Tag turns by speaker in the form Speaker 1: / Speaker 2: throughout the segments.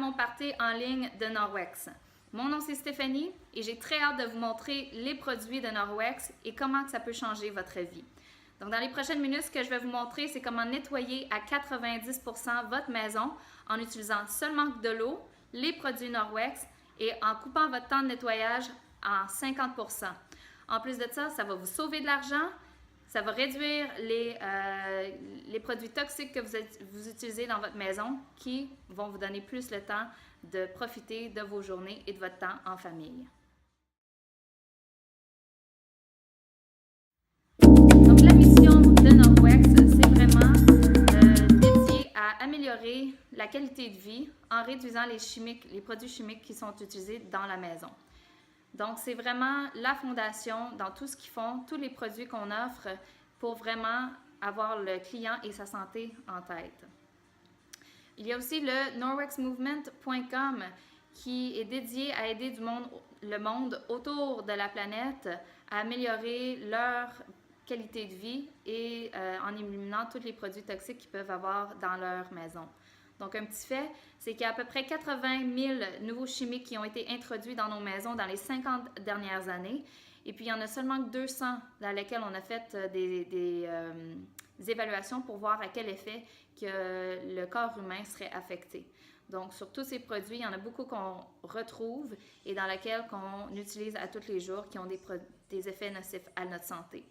Speaker 1: mon party en ligne de Norwex. Mon nom c'est Stéphanie et j'ai très hâte de vous montrer les produits de Norwex et comment ça peut changer votre vie. Donc dans les prochaines minutes, ce que je vais vous montrer, c'est comment nettoyer à 90% votre maison en utilisant seulement de l'eau, les produits Norwex et en coupant votre temps de nettoyage en 50%. En plus de ça, ça va vous sauver de l'argent. Ça va réduire les produits toxiques que vous utilisez dans votre maison qui vont vous donner plus le temps de profiter de vos journées et de votre temps en famille. Donc la mission de Norwex, c'est vraiment dédiée à améliorer la qualité de vie en réduisant les produits chimiques qui sont utilisés dans la maison. Donc, c'est vraiment la fondation dans tout ce qu'ils font, tous les produits qu'on offre pour vraiment avoir le client et sa santé en tête. Il y a aussi le norwexmovement.com qui est dédié à aider le monde autour de la planète à améliorer leur qualité de vie et en éliminant tous les produits toxiques qu'ils peuvent avoir dans leur maison. Donc, un petit fait, c'est qu'il y a à peu près 80 000 nouveaux chimiques qui ont été introduits dans nos maisons dans les 50 dernières années. Et puis, il y en a seulement 200 dans lesquels on a fait des évaluations pour voir à quel effet que le corps humain serait affecté. Donc, sur tous ces produits, il y en a beaucoup qu'on retrouve et dans lesquels on utilise à tous les jours qui ont des effets nocifs à notre santé.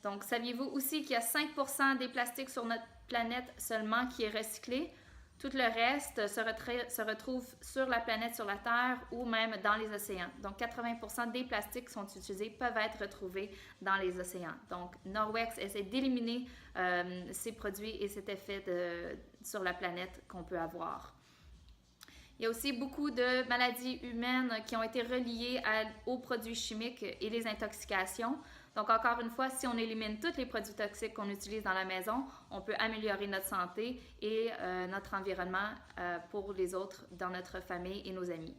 Speaker 1: Donc, saviez-vous aussi qu'il y a 5% des plastiques sur notre planète seulement qui est recyclé? Tout le reste se retrouve sur la planète, sur la Terre ou même dans les océans. Donc, 80% des plastiques qui sont utilisés peuvent être retrouvés dans les océans. Donc, Norwex essaie d'éliminer ces produits et cet effet sur la planète qu'on peut avoir. Il y a aussi beaucoup de maladies humaines qui ont été reliées aux produits chimiques et les intoxications. Donc, encore une fois, si on élimine tous les produits toxiques qu'on utilise dans la maison, on peut améliorer notre santé et notre environnement pour les autres dans notre famille et nos amis.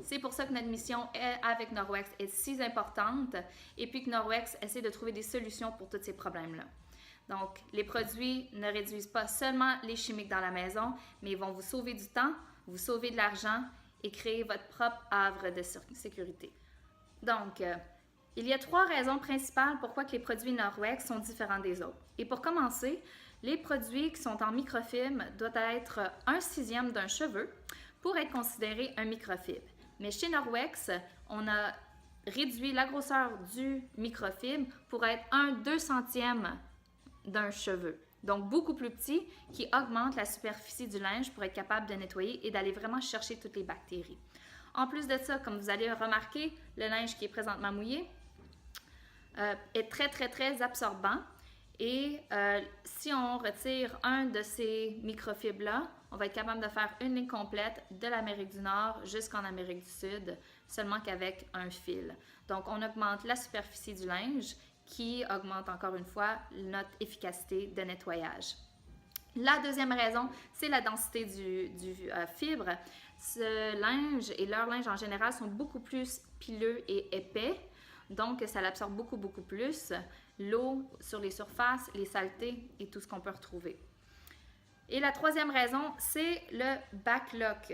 Speaker 1: C'est pour ça que notre mission avec Norwex est si importante et puis que Norwex essaie de trouver des solutions pour tous ces problèmes-là. Donc, les produits ne réduisent pas seulement les chimiques dans la maison, mais ils vont vous sauver du temps, vous sauver de l'argent et créer votre propre havre de sécurité. Donc, il y a 3 raisons principales pourquoi les produits Norwex sont différents des autres. Et pour commencer, les produits qui sont en microfibre doivent être 1/6 d'un cheveu pour être considérés un microfibre. Mais chez Norwex, on a réduit la grosseur du microfibre pour être 1/200 d'un cheveu. Donc, beaucoup plus petit, qui augmente la superficie du linge pour être capable de nettoyer et d'aller vraiment chercher toutes les bactéries. En plus de ça, comme vous allez remarquer, le linge qui est présentement mouillé est très absorbant. Et si on retire un de ces microfibres-là, on va être capable de faire une ligne complète de l'Amérique du Nord jusqu'en Amérique du Sud, seulement qu'avec un fil. Donc, on augmente la superficie du linge qui augmente encore une fois notre efficacité de nettoyage. La deuxième raison, c'est la densité du fibre. Ce linge et leur linge en général sont beaucoup plus pileux et épais, donc ça l'absorbe beaucoup plus l'eau sur les surfaces, les saletés et tout ce qu'on peut retrouver. Et la troisième raison, c'est le backlock.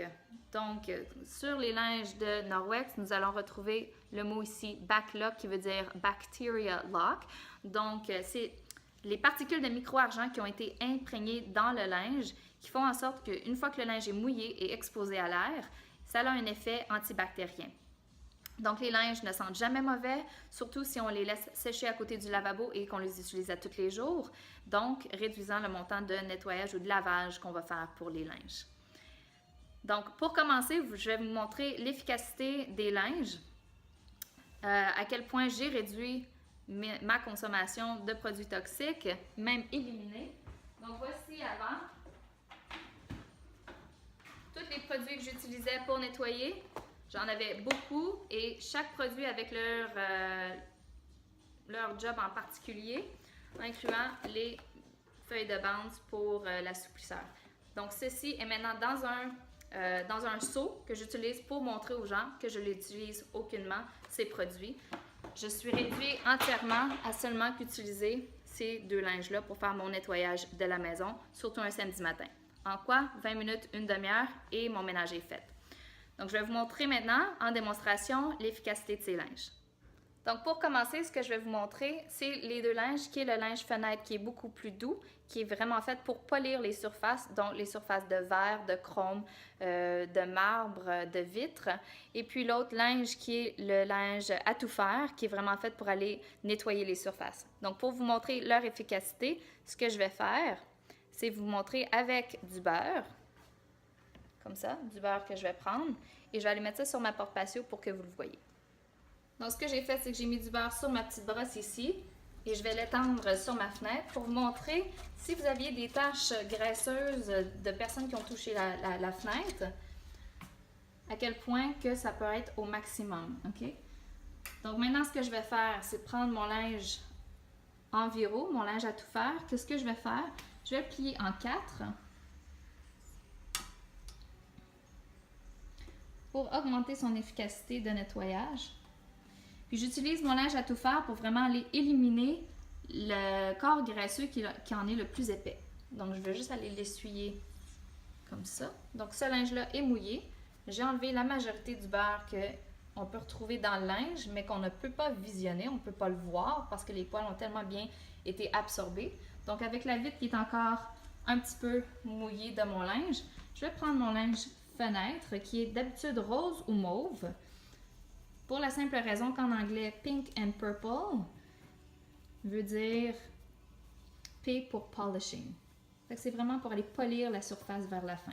Speaker 1: Donc, sur les linges de Norwex, nous allons retrouver le mot ici backlock qui veut dire bacteria lock. Donc, c'est les particules de micro-argent qui ont été imprégnées dans le linge qui font en sorte qu'une fois que le linge est mouillé et exposé à l'air, ça a un effet antibactérien. Donc, les linges ne sentent jamais mauvais, surtout si on les laisse sécher à côté du lavabo et qu'on les utilise à tous les jours, donc réduisant le montant de nettoyage ou de lavage qu'on va faire pour les linges. Donc, pour commencer, je vais vous montrer l'efficacité des linges, à quel point j'ai réduit ma consommation de produits toxiques, même éliminés. Donc, voici avant tous les produits que j'utilisais pour nettoyer. J'en avais beaucoup et chaque produit avec leur job en particulier, incluant les feuilles de Bounce pour l'assouplisseur. Donc, ceci est maintenant dans un seau que j'utilise pour montrer aux gens que je n'utilise aucunement ces produits. Je suis réduite entièrement à seulement qu'utiliser ces 2 linges-là pour faire mon nettoyage de la maison, surtout un samedi matin. En quoi? 20 minutes, une demi-heure et mon ménage est fait. Donc, je vais vous montrer maintenant en démonstration l'efficacité de ces linges. Donc, pour commencer, ce que je vais vous montrer, c'est les deux linges, qui est le linge fenêtre qui est beaucoup plus doux, qui est vraiment fait pour polir les surfaces, donc les surfaces de verre, de chrome, de marbre, de vitre. Et puis l'autre linge qui est le linge à tout faire, qui est vraiment fait pour aller nettoyer les surfaces. Donc, pour vous montrer leur efficacité, ce que je vais faire, c'est vous montrer avec du beurre, comme ça, du beurre que je vais prendre, et je vais aller mettre ça sur ma porte-patio pour que vous le voyez. Donc, ce que j'ai fait, c'est que j'ai mis du beurre sur ma petite brosse ici et je vais l'étendre sur ma fenêtre pour vous montrer si vous aviez des taches graisseuses de personnes qui ont touché la fenêtre, à quel point que ça peut être au maximum, OK? Donc, maintenant, ce que je vais faire, c'est prendre mon linge environ, mon linge à tout faire. Qu'est-ce que je vais faire? Je vais le plier en 4 pour augmenter son efficacité de nettoyage. Puis j'utilise mon linge à tout faire pour vraiment aller éliminer le corps graisseux qui en est le plus épais. Donc je vais juste aller l'essuyer comme ça. Donc ce linge-là est mouillé. J'ai enlevé la majorité du beurre qu'on peut retrouver dans le linge, mais qu'on ne peut pas visionner, on ne peut pas le voir parce que les poils ont tellement bien été absorbés. Donc avec la vitre qui est encore un petit peu mouillée de mon linge, je vais prendre mon linge fenêtre qui est d'habitude rose ou mauve. Pour la simple raison qu'en anglais, pink and purple veut dire P pour polishing. C'est vraiment pour aller polir la surface vers la fin.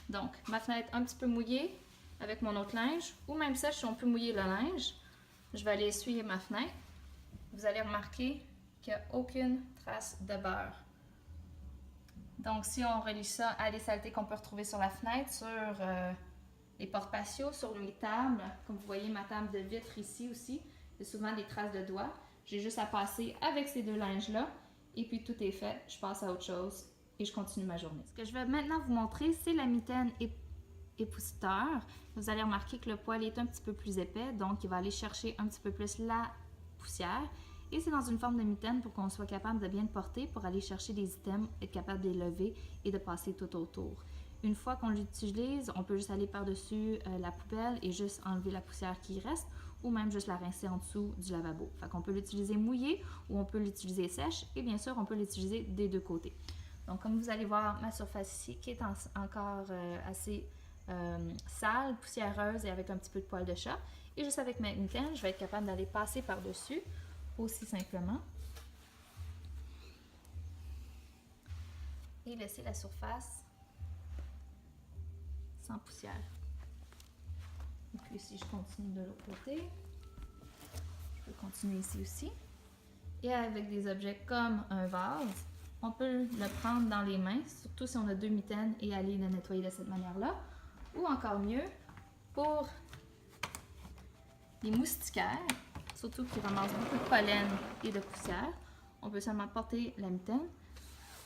Speaker 1: Donc, ma fenêtre un petit peu mouillée avec mon autre linge, ou même sèche si on peut mouiller le linge. Je vais aller essuyer ma fenêtre. Vous allez remarquer qu'il n'y a aucune trace de beurre. Donc, si on relie ça à les saletés qu'on peut retrouver sur la fenêtre, sur les porte-patios, sur les tables, comme vous voyez ma table de vitre ici aussi, il y a souvent des traces de doigts. J'ai juste à passer avec ces deux linges-là et puis tout est fait. Je passe à autre chose et je continue ma journée. Ce que je vais maintenant vous montrer, c'est la mitaine épousseteur. Vous allez remarquer que le poil est un petit peu plus épais, donc il va aller chercher un petit peu plus la poussière. Et c'est dans une forme de mitaine pour qu'on soit capable de bien le porter, pour aller chercher des items, être capable de les lever et de passer tout autour. Une fois qu'on l'utilise, on peut juste aller par-dessus la poubelle et juste enlever la poussière qui reste, ou même juste la rincer en dessous du lavabo. Fait qu'on peut l'utiliser mouillé ou on peut l'utiliser sèche, et bien sûr, on peut l'utiliser des deux côtés. Donc, comme vous allez voir, ma surface ici qui est encore assez sale, poussiéreuse et avec un petit peu de poil de chat. Et juste avec ma mitaine, je vais être capable d'aller passer par-dessus aussi simplement. Et laisser la surface sans poussière. Et puis si je continue de l'autre côté, je peux continuer ici aussi. Et avec des objets comme un vase, on peut le prendre dans les mains, surtout si on a deux mitaines, et aller le nettoyer de cette manière-là. Ou encore mieux, pour les moustiquaires, surtout qui ramassent beaucoup de pollen et de poussière, on peut seulement porter la mitaine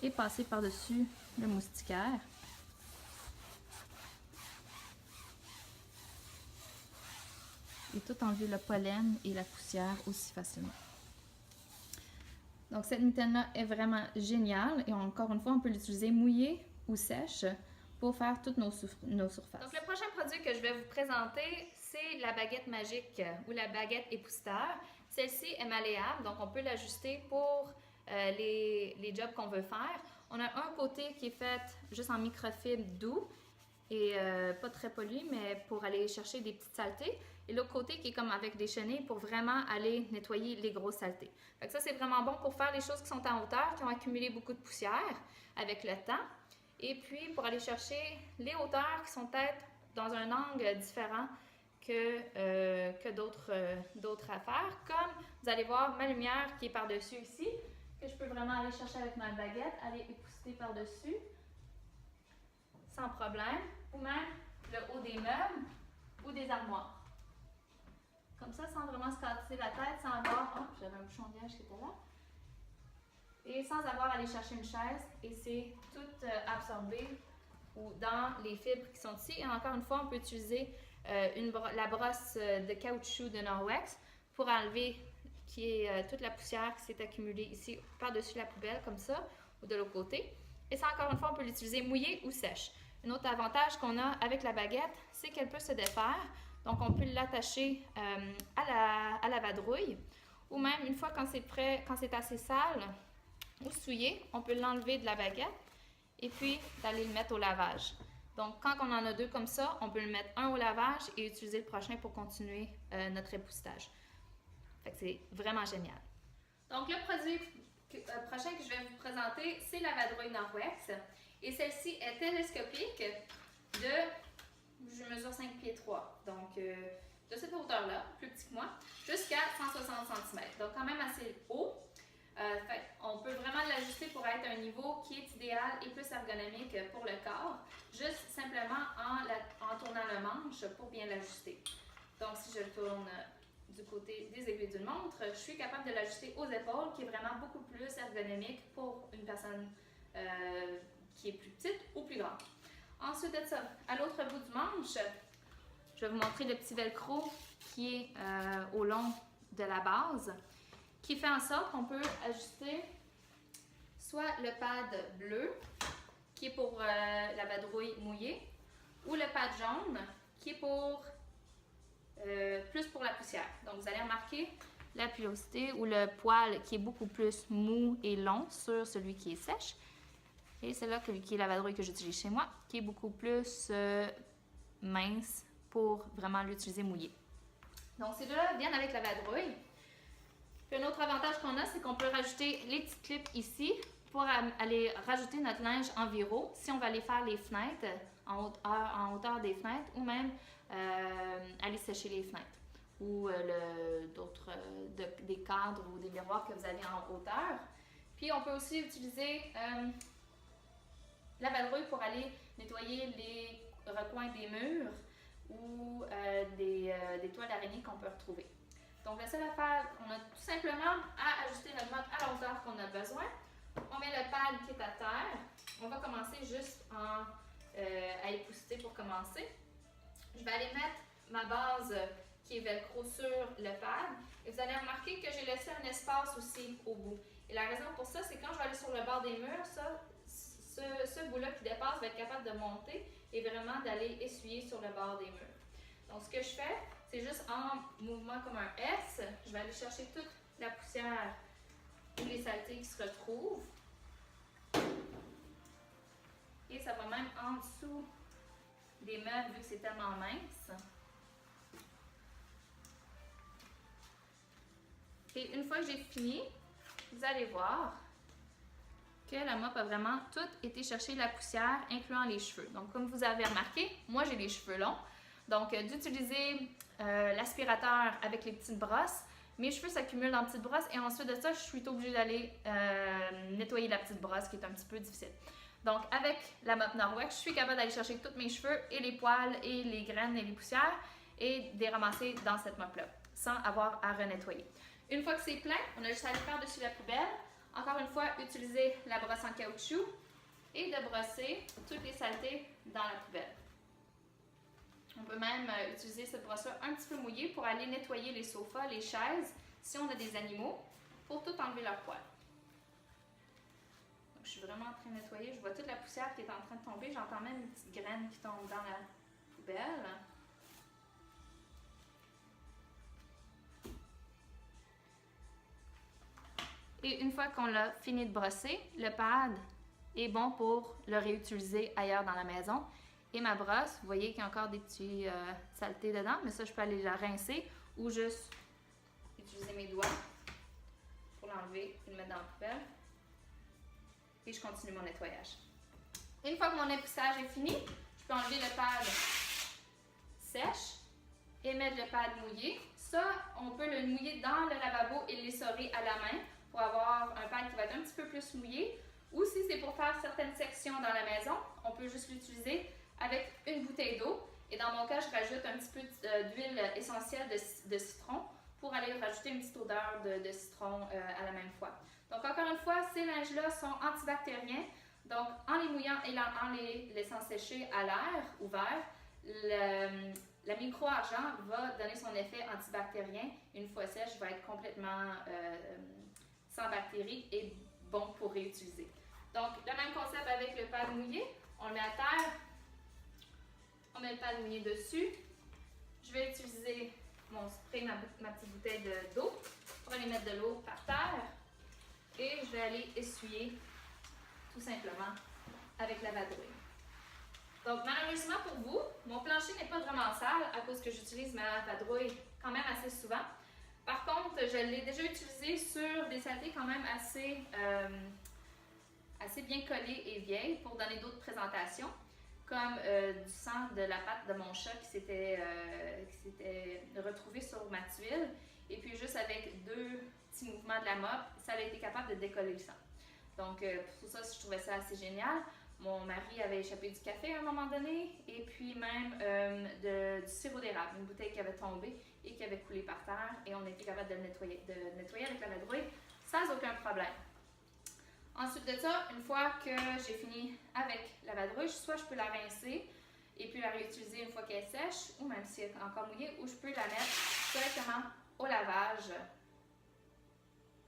Speaker 1: et passer par-dessus le moustiquaire. Et tout enlever le pollen et la poussière aussi facilement. Donc cette mitaine-là est vraiment géniale et encore une fois, on peut l'utiliser mouillée ou sèche pour faire toutes nos surfaces. Donc le prochain produit que je vais vous présenter, c'est la baguette magique ou la baguette épousseteur. Celle-ci est malléable, donc on peut l'ajuster pour les jobs qu'on veut faire. On a un côté qui est fait juste en microfibre doux et pas très poli, mais pour aller chercher des petites saletés. Et l'autre côté qui est comme avec des chenilles pour vraiment aller nettoyer les grosses saletés. Fait que ça, c'est vraiment bon pour faire les choses qui sont en hauteur, qui ont accumulé beaucoup de poussière avec le temps. Et puis, pour aller chercher les hauteurs qui sont peut-être dans un angle différent que d'autres affaires. Comme vous allez voir ma lumière qui est par-dessus ici, que je peux vraiment aller chercher avec ma baguette, aller épousseter par-dessus sans problème. Ou même le haut des meubles ou des armoires. Comme ça, sans vraiment se casser la tête, sans avoir... Oh, j'avais un bouchon de liège qui était là. Et sans avoir à aller chercher une chaise. Et c'est tout absorbé ou dans les fibres qui sont ici. Et encore une fois, on peut utiliser la brosse de caoutchouc de Norwex pour enlever toute la poussière qui s'est accumulée ici par-dessus la poubelle, comme ça, ou de l'autre côté. Et ça, encore une fois, on peut l'utiliser mouillée ou sèche. Un autre avantage qu'on a avec la baguette, c'est qu'elle peut se défaire. Donc, on peut l'attacher à la vadrouille. Ou même, une fois quand c'est prêt, quand c'est assez sale ou souillé, on peut l'enlever de la baguette et puis d'aller le mettre au lavage. Donc, quand on en a deux comme ça, on peut le mettre un au lavage et utiliser le prochain pour continuer notre époussetage. Fait que c'est vraiment génial. Donc, le produit prochain que je vais vous présenter, c'est la vadrouille Norwex. Et celle-ci est télescopique je mesure 5 pieds 3. Donc, de cette hauteur-là, plus petit que moi, jusqu'à 160 cm. Donc, quand même assez haut. On peut vraiment l'ajuster pour être un niveau qui est idéal et plus ergonomique pour le corps, juste simplement en tournant le manche pour bien l'ajuster. Donc, si je le tourne du côté des aiguilles d'une montre, je suis capable de l'ajuster aux épaules, qui est vraiment beaucoup plus ergonomique pour une personne qui est plus petite ou plus grande. Ensuite de ça, à l'autre bout du manche, je vais vous montrer le petit velcro qui est au long de la base, qui fait en sorte qu'on peut ajuster soit le pad bleu, qui est pour la vadrouille mouillée, ou le pad jaune, qui est pour plus pour la poussière. Donc, vous allez remarquer la pilosité ou le poil qui est beaucoup plus mou et long sur celui qui est sèche. Et c'est là qui est la vadrouille que j'utilise chez moi, qui est beaucoup plus mince pour vraiment l'utiliser mouillé. Donc, ces deux-là viennent avec la vadrouille. Puis un autre avantage qu'on a, c'est qu'on peut rajouter les petites clips ici pour aller rajouter notre linge en viro si on va aller faire les fenêtres en hauteur des fenêtres ou même aller sécher les fenêtres ou des cadres ou des miroirs que vous avez en hauteur. Puis on peut aussi utiliser la vadrouille pour aller nettoyer les recoins des murs ou des toiles d'araignée qu'on peut retrouver. Donc, la seule affaire, on a tout simplement à ajuster notre mode à la hauteur qu'on a besoin. On met le pad qui est à terre. On va commencer juste à épousseter pour commencer. Je vais aller mettre ma base qui est velcro sur le pad. Et vous allez remarquer que j'ai laissé un espace aussi au bout. Et la raison pour ça, c'est quand je vais aller sur le bord des murs, ce bout-là qui dépasse va être capable de monter et vraiment d'aller essuyer sur le bord des murs. Donc, ce que je fais, c'est juste en mouvement comme un S, je vais aller chercher toute la poussière ou les saletés qui se retrouvent. Et ça va même en dessous des meubles vu que c'est tellement mince. Et une fois que j'ai fini, vous allez voir que la mop a vraiment tout été chercher la poussière, incluant les cheveux. Donc, comme vous avez remarqué, moi j'ai les cheveux longs. Donc, d'utiliser l'aspirateur avec les petites brosses, mes cheveux s'accumulent dans la petite brosse et ensuite de ça, je suis obligée d'aller nettoyer la petite brosse qui est un petit peu difficile. Donc, avec la mop Norwex, je suis capable d'aller chercher tous mes cheveux et les poils et les graines et les poussières et de les ramasser dans cette mop-là, sans avoir à renettoyer. Une fois que c'est plein, on a juste à aller par-dessus la poubelle. Encore une fois, utiliser la brosse en caoutchouc et de brosser toutes les saletés dans la poubelle. On peut même utiliser cette brosse-là un petit peu mouillée pour aller nettoyer les sofas, les chaises, si on a des animaux, pour tout enlever leur poil. Donc, je suis vraiment en train de nettoyer. Je vois toute la poussière qui est en train de tomber. J'entends même une petite graine qui tombe dans la poubelle. Et une fois qu'on l'a fini de brosser, le pad est bon pour le réutiliser ailleurs dans la maison. Et ma brosse, vous voyez qu'il y a encore des petits saletés dedans, mais ça, je peux aller la rincer ou juste utiliser mes doigts pour l'enlever et le mettre dans la poubelle. Et je continue mon nettoyage. Une fois que mon époussage est fini, je peux enlever le pad sèche et mettre le pad mouillé. Ça, on peut le mouiller dans le lavabo et l'essorer à la main pour avoir un pad qui va être un petit peu plus mouillé. Ou si c'est pour faire certaines sections dans la maison, on peut juste l'utiliser avec une bouteille d'eau. Et dans mon cas, je rajoute un petit peu d'huile essentielle de citron pour aller rajouter une petite odeur de citron à la même fois. Donc encore une fois, ces linges-là sont antibactériens. Donc en les mouillant et en les laissant sécher à l'air ouvert, la micro-argent va donner son effet antibactérien. Une fois sèche, va être complètement sans bactéries et bon pour réutiliser. Donc, le même concept avec le pad mouillé. On le met à terre. On met le pad mouillé dessus. Je vais utiliser mon spray, ma petite bouteille d'eau. On va aller mettre de l'eau par terre. Et je vais aller essuyer tout simplement avec la vadrouille. Donc, malheureusement pour vous, mon plancher n'est pas vraiment sale à cause que j'utilise ma vadrouille quand même assez souvent. Par contre, je l'ai déjà utilisé sur des saletés quand même assez bien collées et vieilles pour donner d'autres présentations, comme du sang de la patte de mon chat qui s'était retrouvé sur ma tuile. Et puis juste avec 2 petits mouvements de la mop, ça a été capable de décoller le sang. Donc pour ça, je trouvais ça assez génial. Mon mari avait échappé du café à un moment donné et puis même du sirop d'érable, une bouteille qui avait tombé et qui avait coulé par terre et on était capable de le nettoyer avec la vadrouille sans aucun problème. Ensuite de ça, une fois que j'ai fini avec la vadrouille, soit je peux la rincer et puis la réutiliser une fois qu'elle est sèche ou même si elle est encore mouillée, ou je peux la mettre directement au lavage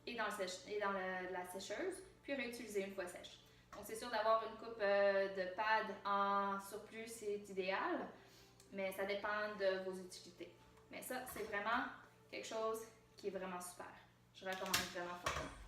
Speaker 1: et dans la sécheuse puis réutiliser une fois sèche. Donc, c'est sûr d'avoir une coupe de pad en surplus, c'est idéal, mais ça dépend de vos utilités. Mais ça, c'est vraiment quelque chose qui est vraiment super. Je recommande vraiment fortement.